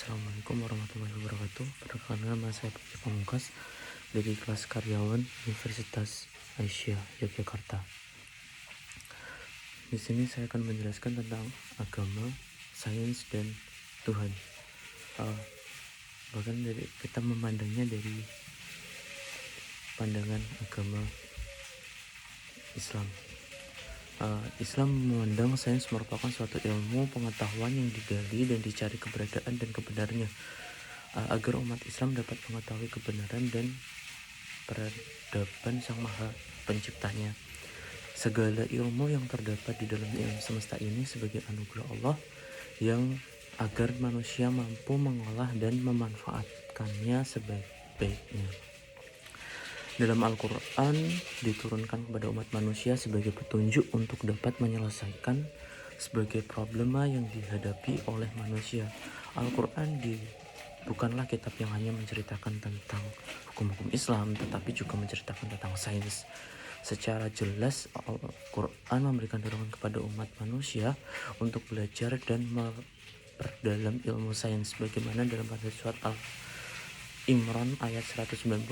Assalamualaikum warahmatullahi wabarakatuh. Perkenalkan nama saya Puji Pamungkas dari kelas karyawan Universitas Aisyah Yogyakarta. Di sini saya akan menjelaskan tentang agama, sains, dan Tuhan. Bahkan kita memandangnya dari pandangan agama Islam. Islam memandang sains merupakan suatu ilmu pengetahuan yang digali dan dicari keberadaan dan kebenarnya, agar umat Islam dapat mengetahui kebenaran dan peradaban Sang Maha Penciptanya. Segala ilmu yang terdapat di dalam alam semesta ini sebagai anugerah Allah yang agar manusia mampu mengolah dan memanfaatkannya sebaik-baiknya. Dalam Al-Quran diturunkan kepada umat manusia sebagai petunjuk untuk dapat menyelesaikan sebagai problema yang dihadapi oleh manusia. Al-Quran bukanlah kitab yang hanya menceritakan tentang hukum-hukum Islam, tetapi juga menceritakan tentang sains. Secara jelas Al-Quran memberikan dorongan kepada umat manusia untuk belajar dan memperdalam ilmu sains, bagaimana dalam pada surat Imran ayat 190-91,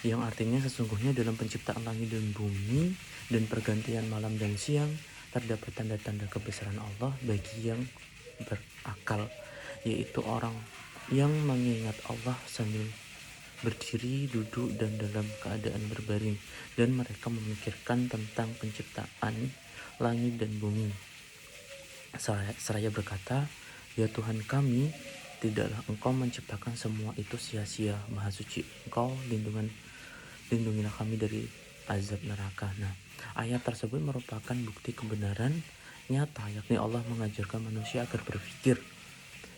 yang artinya sesungguhnya dalam penciptaan langit dan bumi dan pergantian malam dan siang terdapat tanda-tanda kebesaran Allah bagi yang berakal, yaitu orang yang mengingat Allah sambil berdiri, duduk, dan dalam keadaan berbaring, dan mereka memikirkan tentang penciptaan langit dan bumi. Seraya berkata, "Ya Tuhan kami, tidaklah Engkau menciptakan semua itu sia-sia. Maha suci Engkau, lindungilah kami dari azab neraka." Nah, ayat tersebut merupakan bukti kebenaran nyata, yakni Allah mengajarkan manusia agar berpikir.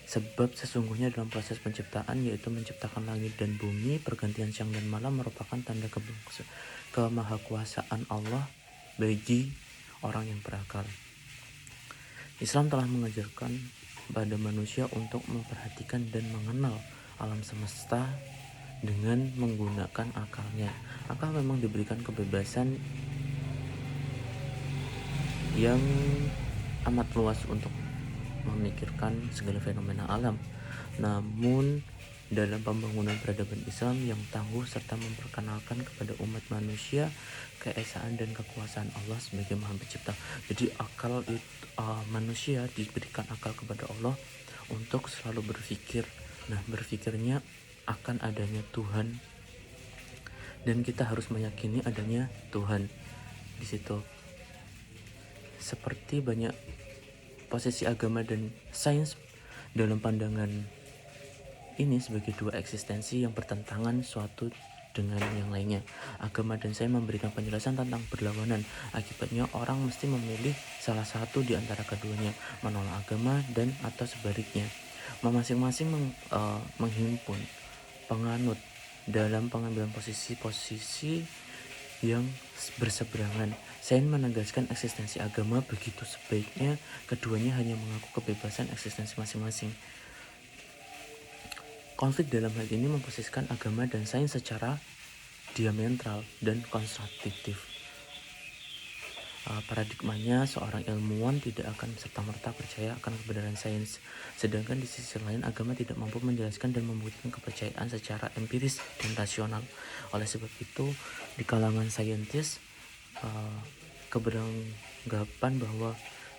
Sebab sesungguhnya dalam proses penciptaan, yaitu menciptakan langit dan bumi, pergantian siang dan malam merupakan tanda kemahakuasaan Allah bagi orang yang berakal. Islam telah mengajarkan pada manusia untuk memperhatikan dan mengenal alam semesta dengan menggunakan akalnya. Akal memang diberikan kebebasan yang amat luas untuk memikirkan segala fenomena alam. Namun dalam pembangunan peradaban Islam yang tangguh serta memperkenalkan kepada umat manusia keesaan dan kekuasaan Allah sebagai Maha Pencipta. Jadi manusia diberikan akal kepada Allah untuk selalu berpikir. Nah, berpikirnya akan adanya Tuhan, dan kita harus meyakini adanya Tuhan di situ. Seperti banyak posisi agama dan sains dalam pandangan ini sebagai dua eksistensi yang bertentangan suatu dengan yang lainnya. Agama dan sains memberikan penjelasan tentang berlawanan. Akibatnya orang mesti memilih salah satu di antara keduanya, menolak agama dan atau sebaliknya. Masing-masing menghimpun penganut dalam pengambilan posisi-posisi yang berseberangan. Sains menegaskan eksistensi agama, begitu sebaiknya keduanya hanya mengaku kebebasan eksistensi masing-masing. Konflik dalam hal ini memposisikan agama dan sains secara diametral dan kontrastif. Paradigmanya, seorang ilmuwan tidak akan serta-merta percaya akan kebenaran sains, sedangkan di sisi lain agama tidak mampu menjelaskan dan membuktikan kepercayaan secara empiris dan rasional. Oleh sebab itu, di kalangan saintis keberanggapan bahwa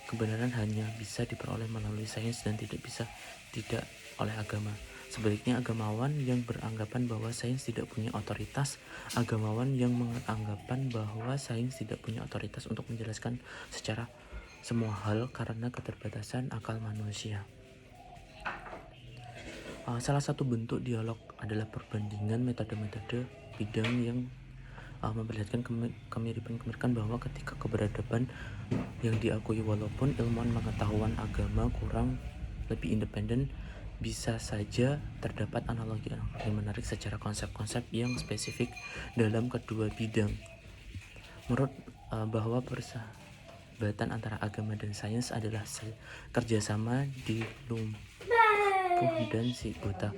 kebenaran hanya bisa diperoleh melalui sains dan tidak oleh agama. Sebaliknya, agamawan yang beranggapan bahwa sains tidak punya otoritas, agamawan yang beranggapan bahwa sains tidak punya otoritas untuk menjelaskan secara semua hal karena keterbatasan akal manusia. Salah satu bentuk dialog adalah perbandingan metode-metode bidang yang memperlihatkan kemiripan bahwa ketika keberadaban yang diakui walaupun ilmuwan pengetahuan agama kurang lebih independen, bisa saja terdapat analogi yang menarik secara konsep-konsep yang spesifik dalam kedua bidang. Menurut bahwa persahabatan antara agama dan sains adalah kerjasama di lumpuh dan si buta.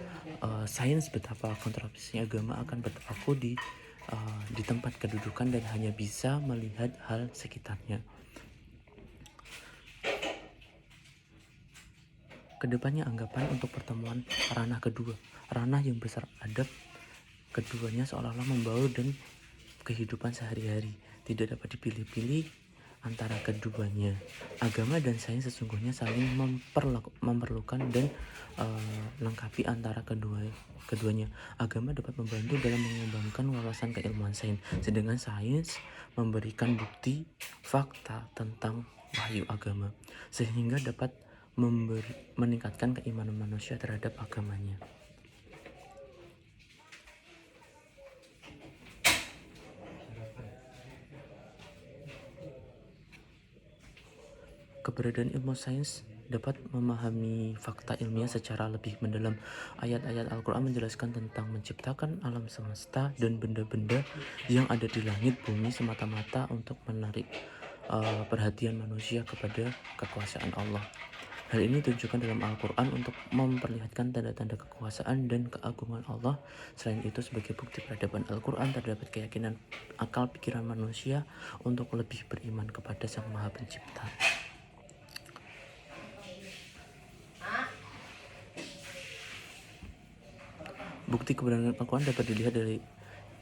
Sains betapa kontroversinya agama akan berlaku di tempat kedudukan dan hanya bisa melihat hal sekitarnya. Kedepannya anggapan untuk pertemuan ranah kedua, ranah yang besar adab keduanya seolah-olah membaur dan kehidupan sehari-hari, tidak dapat dipilih-pilih antara keduanya. Agama dan sains sesungguhnya saling memerlukan dan lengkapi antara keduanya. Agama dapat membantu dalam mengembangkan wawasan keilmuan sains, sedangkan sains memberikan bukti fakta tentang wahyu agama, sehingga dapat meningkatkan keimanan manusia terhadap agamanya. Keberadaan ilmu sains dapat memahami fakta ilmiah secara lebih mendalam. Ayat-ayat Al-Quran menjelaskan tentang menciptakan alam semesta dan benda-benda yang ada di langit bumi semata-mata untuk menarik perhatian manusia kepada kekuasaan Allah. Hal ini ditunjukkan dalam Al-Quran untuk memperlihatkan tanda-tanda kekuasaan dan keagungan Allah. Selain itu, sebagai bukti peradaban Al-Quran, terdapat keyakinan akal pikiran manusia untuk lebih beriman kepada Sang Maha Pencipta. Bukti kebenaran Al-Quran dapat dilihat dari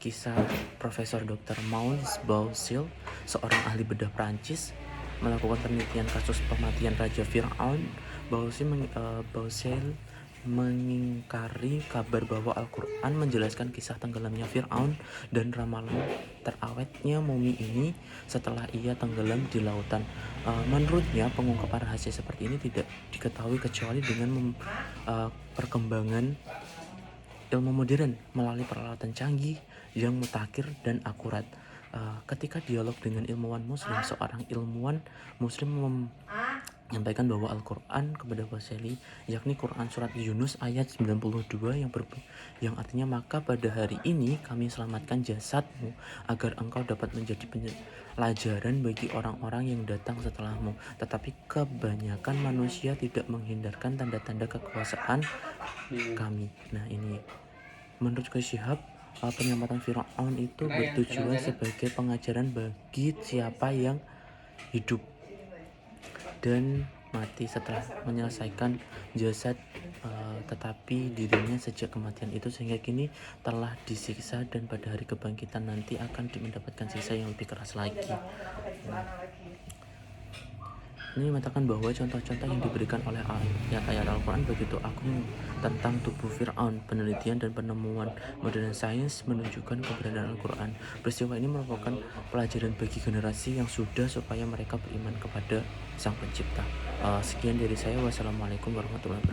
kisah Profesor Dr. Maurice Bucaille, seorang ahli bedah Prancis, melakukan penelitian kasus kematian Raja Fir'aun. Bucaille mengingkari kabar bahwa Al-Quran menjelaskan kisah tenggelamnya Fir'aun dan ramalan terawetnya mumi ini setelah ia tenggelam di lautan. Menurutnya, pengungkapan rahasia seperti ini tidak diketahui kecuali dengan perkembangan ilmu modern melalui peralatan canggih yang mutakhir dan akurat. Ketika dialog dengan ilmuwan muslim, seorang ilmuwan muslim menyampaikan bahwa Al-Quran kepada Bucaille, yakni Quran surat Yunus ayat 92 yang artinya, maka pada hari ini kami selamatkan jasadmu agar engkau dapat menjadi pelajaran bagi orang-orang yang datang setelahmu. Tetapi kebanyakan manusia tidak menghindarkan tanda-tanda kekuasaan kami. Nah, ini menurut Syihab, penyelamatan Fir'aun itu bertujuan sebagai pengajaran bagi siapa yang hidup dan mati setelah menyelesaikan jasad, tetapi dirinya sejak kematian itu sehingga kini telah disiksa dan pada hari kebangkitan nanti akan mendapatkan siksa yang lebih keras lagi. Ini mengatakan bahwa contoh-contoh yang diberikan oleh ayat-ayat Al-Quran begitu agung tentang tubuh Fir'aun. Penelitian dan penemuan modern sains menunjukkan keberadaan Al-Quran. Peristiwa ini merupakan pelajaran bagi generasi yang sudah supaya mereka beriman kepada Sang Pencipta. Sekian dari saya. Wassalamualaikum warahmatullahi wabarakatuh.